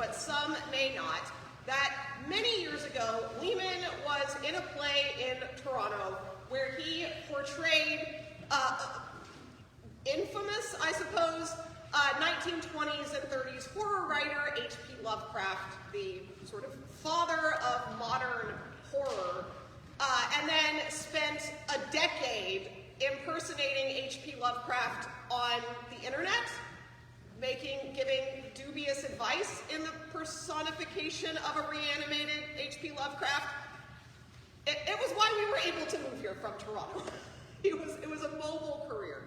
but some may not, that many years ago, Lehman was in a play in Toronto where he portrayed infamous, I suppose, 1920s and 30s horror writer H.P. Lovecraft, the sort of father of modern horror, and then spent a decade impersonating H.P. Lovecraft on the internet, giving dubious advice in the personification of a reanimated H.P. Lovecraft. It was why we were able to move here from Toronto. It was a mobile career.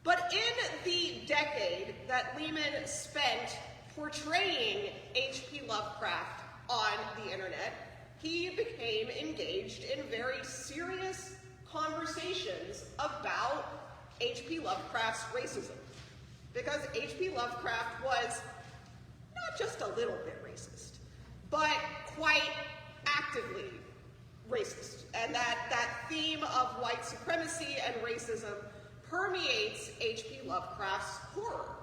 But in the decade that Lehman spent portraying H.P. Lovecraft on the internet, he became engaged in very serious conversations about H.P. Lovecraft's racism. Because H.P. Lovecraft was not just a little bit racist, but quite actively racist. And that theme of white supremacy and racism permeates H.P. Lovecraft's horror.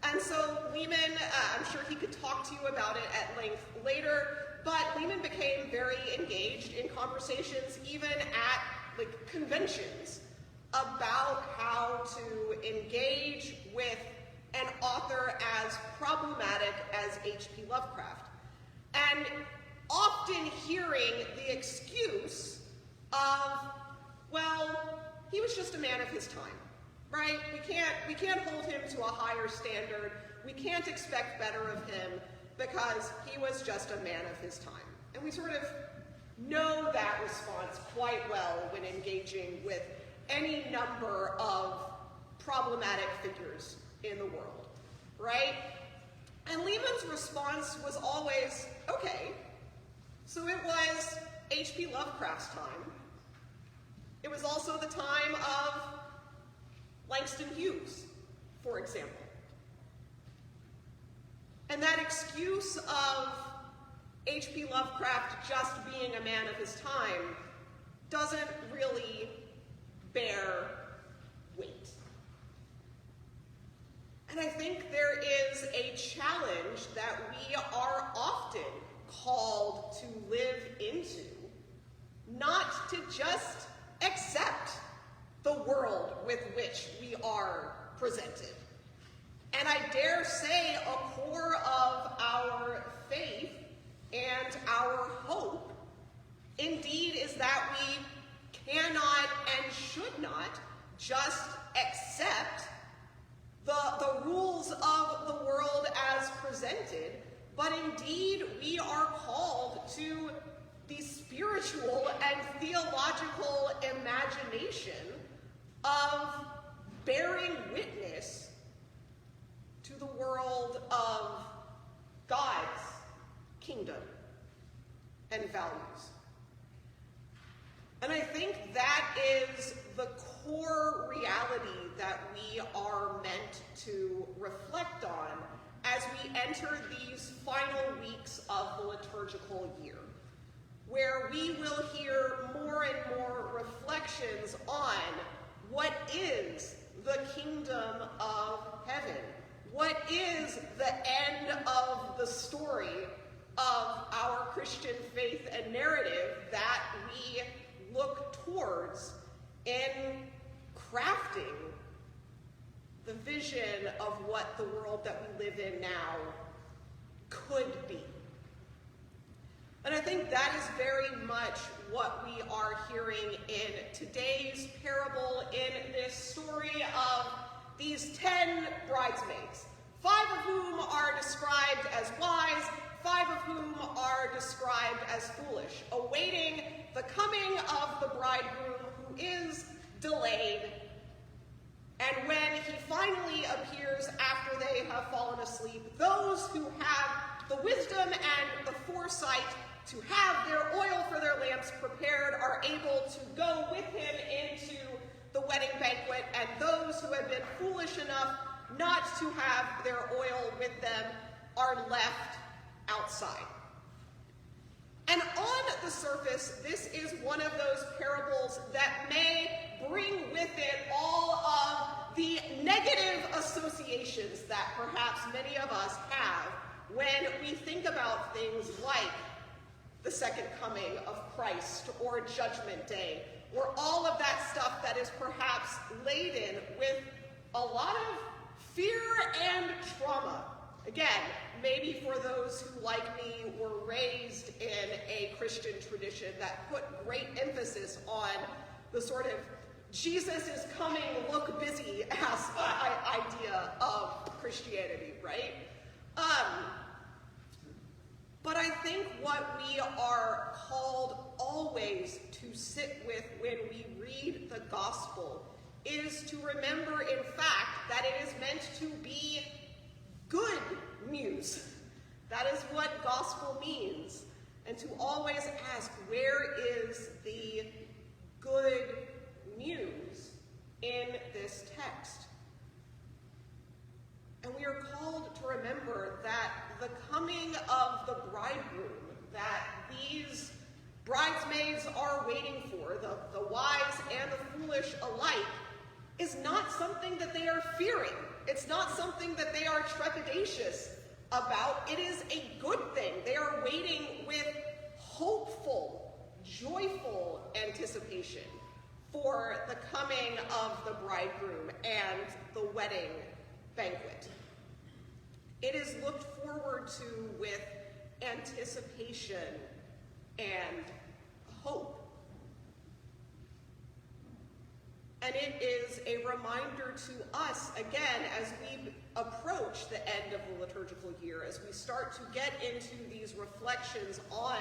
And so Lehman, I'm sure he could talk to you about it at length later, but Lehman became very engaged in conversations even at conventions about how to engage with an author as problematic as H.P. Lovecraft. And often hearing the excuse of, well, he was just a man of his time, right? We can't hold him to a higher standard. We can't expect better of him because he was just a man of his time. And we sort of know that response quite well when engaging with any number of problematic figures in the world, right? And Lehman's response was always, okay, so it was H.P. Lovecraft's time. It was also the time of Langston Hughes, for example. And that excuse of H.P. Lovecraft just being a man of his time doesn't really bear weight. And I think there is a challenge that we are often called to live into, not to just accept the world with which we are presented. And I dare say a core of our faith and our hope indeed is that we cannot and should not just accept the rules of the world as presented, but indeed we are called to the spiritual and theological imagination of bearing witness to the world of God's kingdom and values. And I think that is the core reality that we are meant to reflect on as we enter these final weeks of the liturgical year, where we will hear more and more reflections on what is the kingdom of heaven, what is the end of the story of our Christian faith and narrative that we look towards in crafting the vision of what the world that we live in now could be. And I think that is very much what we are hearing in today's parable, in this story of these 10 bridesmaids, 5 of whom are described as wise, 5 of whom are described as foolish, awaiting the coming of the bridegroom who is delayed. And when he finally appears after they have fallen asleep, those who have the wisdom and the foresight to have their oil for their lamps prepared are able to go with him into the wedding banquet, and those who have been foolish enough not to have their oil with them are left outside. And on the surface, this is one of those parables that may bring with it all of the negative associations that perhaps many of us have when we think about things like the second coming of Christ or Judgment Day, or all of that stuff that is perhaps laden with a lot of fear and trauma. Again, maybe for those who, like me, were raised in a Christian tradition that put great emphasis on the sort of Jesus is coming, look busy idea of Christianity, right? But I think what we are called always to sit with when we read the gospel is to remember, in fact, that it is meant to be good news. That is what gospel means. And to always ask, where is the good news in this text? And we are called to remember that the coming of the bridegroom that these bridesmaids are waiting for, the wise and the foolish alike, is not something that they are fearing. It's not something that they are trepidatious about. It is a good thing. They are waiting with hopeful, joyful anticipation for the coming of the bridegroom and the wedding banquet. It is looked forward to with anticipation and hope. And it is a reminder to us, again, as we approach the end of the liturgical year, as we start to get into these reflections on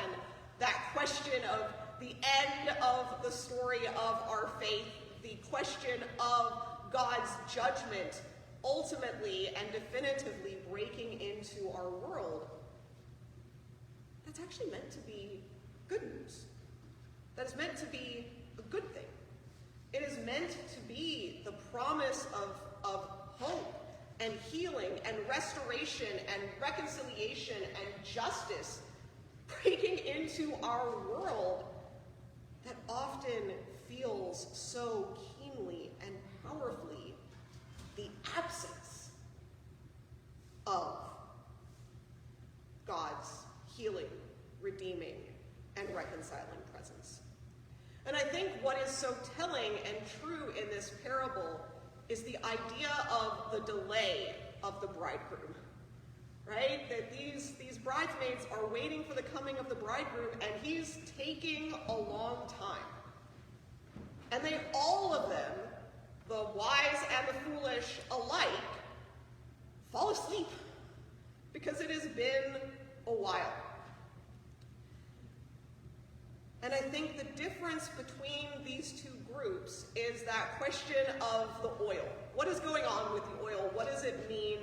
that question of the end of the story of our faith, the question of God's judgment ultimately and definitively breaking into our world. That's actually meant to be good news. That is meant to be a good thing. It is meant to be the promise of hope and healing and restoration and reconciliation and justice breaking into our world that often feels so keenly and powerfully the absence of God's healing, redeeming, and reconciling presence. And I think what is so telling and true in this parable is the idea of the delay of the bridegroom, right? That these bridesmaids are waiting for the coming of the bridegroom, and he's taking a long time. And they, all of them, the wise and the foolish alike, fall asleep because it has been a while. And I think the difference between these two groups is that question of the oil. What is going on with the oil? What does it mean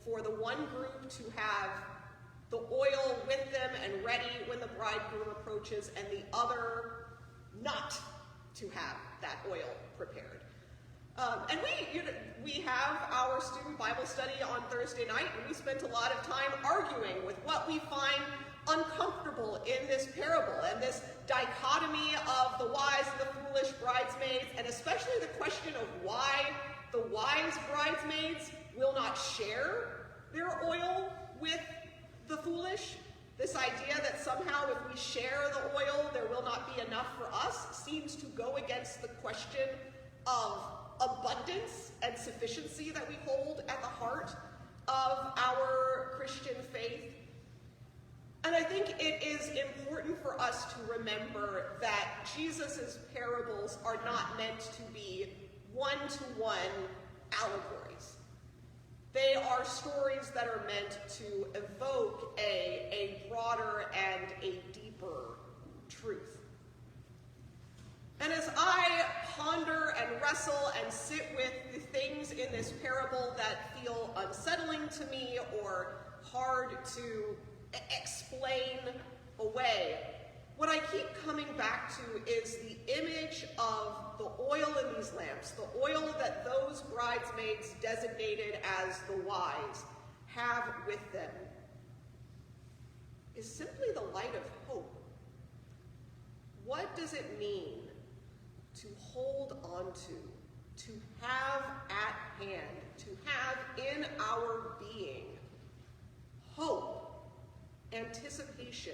for the one group to have the oil with them and ready when the bridegroom approaches, and the other not to have that oil prepared? And we have our student Bible study on Thursday night, and we spent a lot of time arguing with what we find uncomfortable in this parable and this dichotomy of the wise and the foolish bridesmaids, and especially the question of why the wise bridesmaids will not share their oil with the foolish. This idea that somehow if we share the oil, there will not be enough for us seems to go against the question of abundance and sufficiency that we hold at the heart of our Christian faith. And I think it is important for us to remember that Jesus' parables are not meant to be one-to-one allegories. They are stories that are meant to evoke a broader and a deeper truth. And as I ponder and wrestle and sit with the things in this parable that feel unsettling to me or hard to explain away, what I keep coming back to is the image of the oil in these lamps, the oil that those bridesmaids designated as the wise have with them, is simply the light of hope. What does it mean to hold on to have at hand, to have in our being hope anticipation,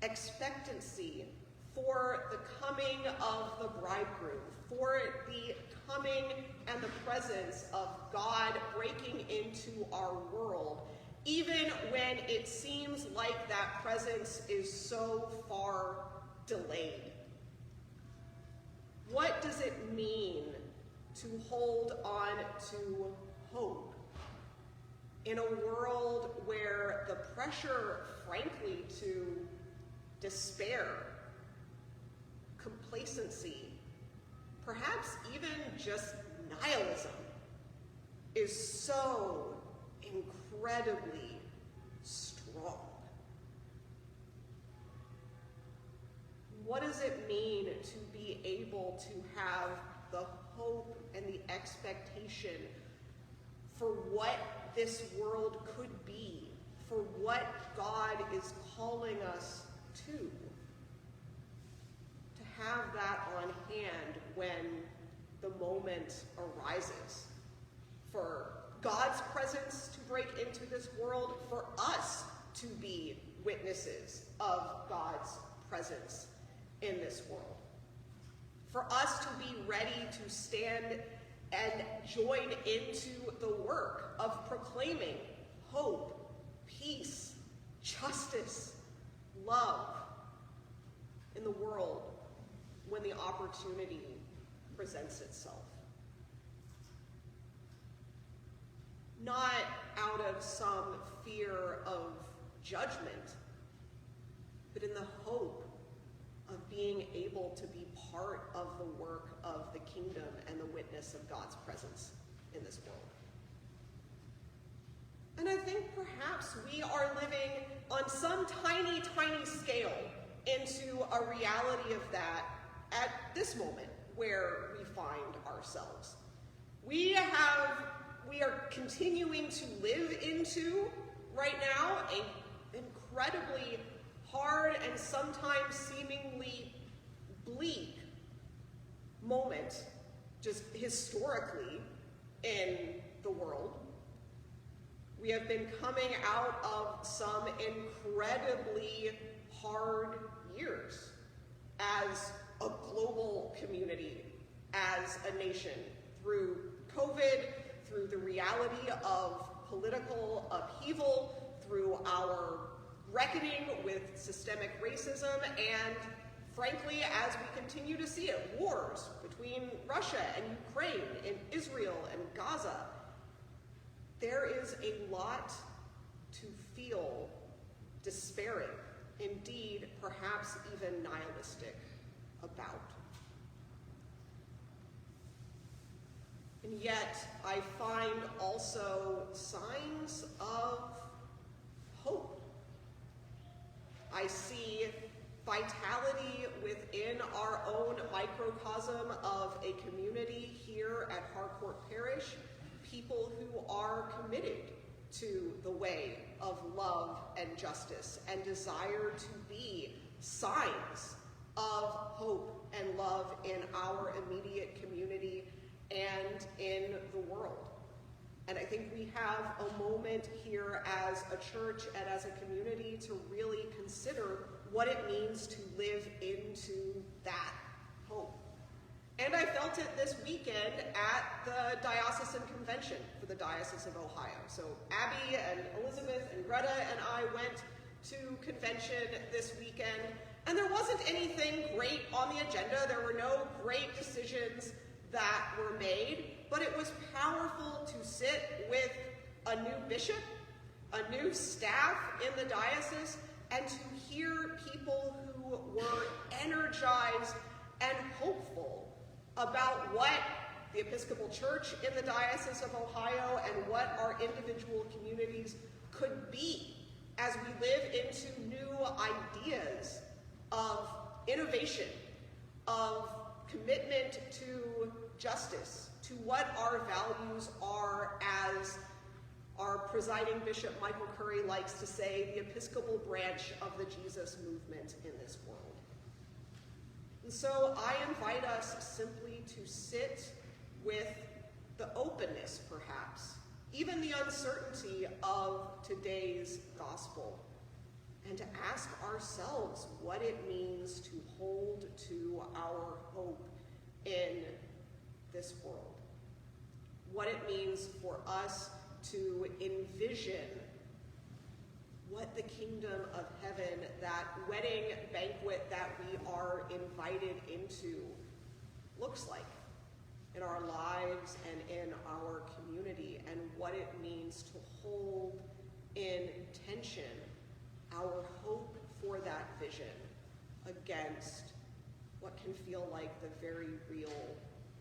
expectancy for the coming of the bridegroom, for the coming and the presence of God breaking into our world, even when it seems like that presence is so far delayed. What does it mean to hold on to hope in a world where the pressure, frankly, to despair, complacency, perhaps even just nihilism, is so incredibly strong? What does it mean to be able to have the hope and the expectation for what this world could be, for what God is calling us to have that on hand when the moment arises, for God's presence to break into this world, for us to be witnesses of God's presence in this world, for us to be ready to stand and join into the work of proclaiming hope, peace, justice, love in the world when the opportunity presents itself. Not out of some fear of judgment, but in the hope of being able to be part of the work of the kingdom and the witness of God's presence in this world. And I think perhaps we are living on some tiny, tiny scale into a reality of that at this moment where we find ourselves. We are continuing to live into, right now, an incredibly hard and sometimes seemingly bleak moment, just historically, in the world. We have been coming out of some incredibly hard years as a global community, as a nation, through COVID, through the reality of political upheaval, through our reckoning with systemic racism, and frankly, as we continue to see it, wars between Russia and Ukraine, and Israel and Gaza. There is a lot to feel despairing, indeed, perhaps even nihilistic about. And yet, I find also signs of hope. I see vitality within our own microcosm of a community here at Harcourt Parish, people who are committed to the way of love and justice and desire to be signs of hope and love in our immediate community and in the world. And I think we have a moment here as a church and as a community to really consider what it means to live into that hope. And I felt it this weekend at the Diocesan Convention for the Diocese of Ohio. So Abby and Elizabeth and Greta and I went to convention this weekend, and there wasn't anything great on the agenda. There were no great decisions that were made, but it was powerful to sit with a new bishop, a new staff in the diocese, and to hear people who were energized and hopeful about what the Episcopal Church in the Diocese of Ohio and what our individual communities could be as we live into new ideas of innovation, of commitment to justice, to what our values are, as our presiding bishop Michael Curry likes to say, the Episcopal branch of the Jesus movement in this world. And so I invite us simply to sit with the openness, perhaps, even the uncertainty of today's gospel, and to ask ourselves what it means to hold to our hope in this world. What it means for us to envision what the kingdom of heaven, that wedding banquet that we are invited into, looks like in our lives and in our community, and what it means to hold in tension our hope for that vision against what can feel like the very real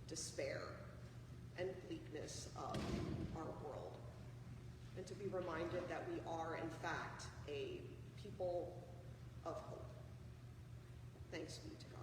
despair and bleakness of our world. And to be reminded that we are, in fact, a people of hope. Thanks be to God.